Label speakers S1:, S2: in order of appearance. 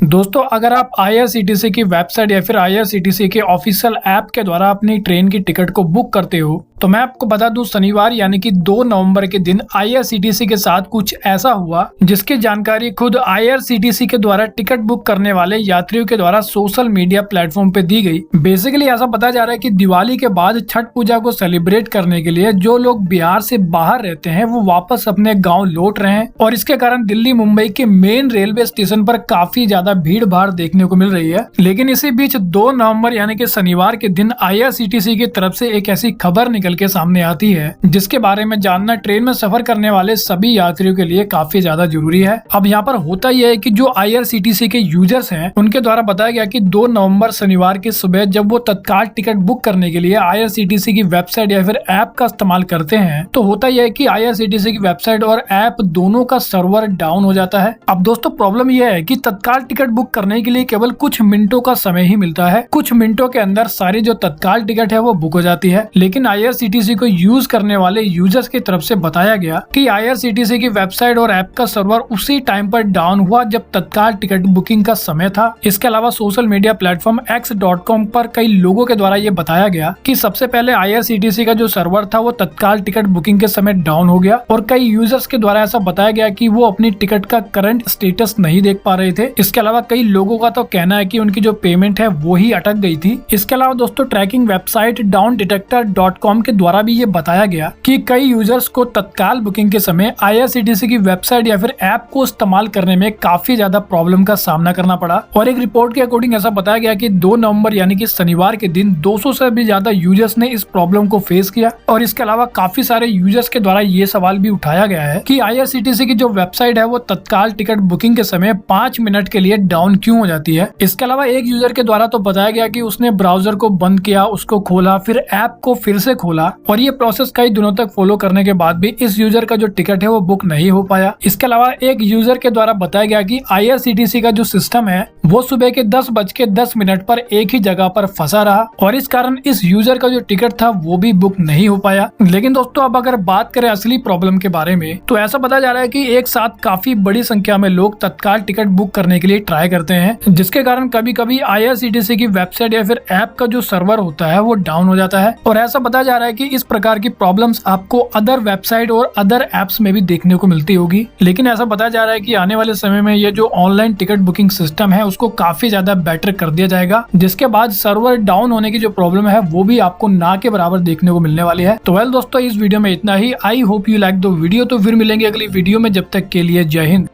S1: दोस्तों, अगर आप आईआरसीटीसी की वेबसाइट या फिर आईआरसीटीसी के ऑफिशियल ऐप के द्वारा अपनी ट्रेन की टिकट को बुक करते हो तो मैं आपको बता दूं, शनिवार यानी कि 2 नवंबर के दिन आईआरसीटीसी के साथ कुछ ऐसा हुआ जिसकी जानकारी खुद आईआरसीटीसी के द्वारा टिकट बुक करने वाले यात्रियों के द्वारा सोशल मीडिया प्लेटफॉर्म पे दी गई। बेसिकली ऐसा बताया जा रहा है कि दिवाली के बाद छठ पूजा को सेलिब्रेट करने के लिए जो लोग बिहार से बाहर रहते हैं वो वापस अपने गाँव लौट रहे हैं और इसके कारण दिल्ली मुंबई के मेन रेलवे स्टेशन पर काफी ज्यादा भीड़ भाड़ देखने को मिल रही है। लेकिन इसी बीच 2 नवंबर यानी कि शनिवार के दिन आईआरसीटीसी की तरफ से एक ऐसी खबर निकल के सामने आती है जिसके बारे में जानना ट्रेन में सफर करने वाले सभी यात्रियों के लिए काफी ज्यादा जरूरी है। अब यहाँ पर होता यह है कि जो आईआरसीटीसी के यूजर्स हैं उनके द्वारा बताया गया कि 2 नवंबर शनिवार की सुबह जब वो तत्काल टिकट बुक करने के लिए आईआरसीटीसी की वेबसाइट या फिर ऐप का इस्तेमाल करते हैं तो होता यह है कि आईआरसीटीसी की वेबसाइट और ऐप दोनों का सर्वर डाउन हो जाता है। अब दोस्तों, प्रॉब्लम यह है कि तत्काल टिकट बुक करने के लिए केवल कुछ मिनटों का समय ही मिलता है। कुछ मिनटों के अंदर सारी जो तत्काल टिकट है वो बुक हो जाती है। लेकिन आईआरसीटीसी को यूज करने वाले यूजर्स की तरफ से बताया गया कि आईआरसीटीसी की वेबसाइट और ऐप का सर्वर उसी टाइम पर डाउन हुआ जब तत्काल टिकट बुकिंग का समय था। इसके अलावा सोशल मीडिया प्लेटफॉर्म x.com पर कई लोगों के द्वारा ये बताया गया कि सबसे पहले आईआरसीटीसी का जो सर्वर था वो तत्काल टिकट बुकिंग के समय डाउन हो गया और कई यूजर्स के द्वारा ऐसा बताया गया कि वो अपनी टिकट का करंट स्टेटस नहीं देख पा रहे थे। इसके अलावा कई लोगों का तो कहना है कि उनकी जो पेमेंट है वो ही अटक गई थी। इसके अलावा दोस्तों, ट्रैकिंग वेबसाइट downdetector.com के द्वारा भी ये बताया गया कि कई यूजर्स को तत्काल बुकिंग के समय आईआरसीटीसी की वेबसाइट या फिर ऐप को इस्तेमाल करने में काफी ज्यादा प्रॉब्लम का सामना करना पड़ा। और एक रिपोर्ट के अकॉर्डिंग ऐसा बताया गया कि 2 नवंबर यानी कि शनिवार के दिन 200 से भी ज्यादा यूजर्स ने इस प्रॉब्लम को फेस किया। और इसके अलावा काफी सारे यूजर्स के द्वारा ये सवाल भी उठाया गया है कि आईआरसीटीसी की जो वेबसाइट है वो तत्काल टिकट बुकिंग के समय 5 मिनट के लिए डाउन क्यों हो जाती है। इसके अलावा एक यूजर के द्वारा तो बताया गया कि उसने ब्राउजर को बंद किया, उसको खोला, फिर ऐप को फिर से खोला और ये प्रोसेस कई दिनों तक फॉलो करने के बाद भी इस यूजर का जो टिकट है वो बुक नहीं हो पाया। इसके अलावा एक यूजर के द्वारा बताया गया कि आईआरसीटीसी का जो सिस्टम है वो सुबह के 10:10 पर एक ही जगह पर फंसा रहा और इस कारण इस यूजर का जो टिकट था वो भी बुक नहीं हो पाया। लेकिन दोस्तों, अब अगर बात करें असली प्रॉब्लम के बारे में तो ऐसा बताया जा रहा है कि एक साथ काफी बड़ी संख्या में लोग तत्काल टिकट बुक करने के लिए ट्राई करते हैं जिसके कारण कभी कभी आईआरसीटीसी की वेबसाइट या फिर ऐप का जो सर्वर होता है वो डाउन हो जाता है। और ऐसा बताया जा रहा है कि इस प्रकार की प्रॉब्लम्स आपको अदर वेबसाइट और अदर ऐप्स में भी देखने को मिलती होगी। लेकिन ऐसा बताया जा रहा है कि आने वाले समय में ये जो ऑनलाइन टिकट बुकिंग सिस्टम है उसको काफी ज्यादा बेटर कर दिया जाएगा जिसके बाद सर्वर डाउन होने की जो प्रॉब्लम है वो भी आपको ना के बराबर देखने को मिलने वाली है। तो वेल दोस्तों, इस वीडियो में इतना ही। I hope you like the video. तो फिर मिलेंगे अगली वीडियो में, जब तक के लिए जय हिंद।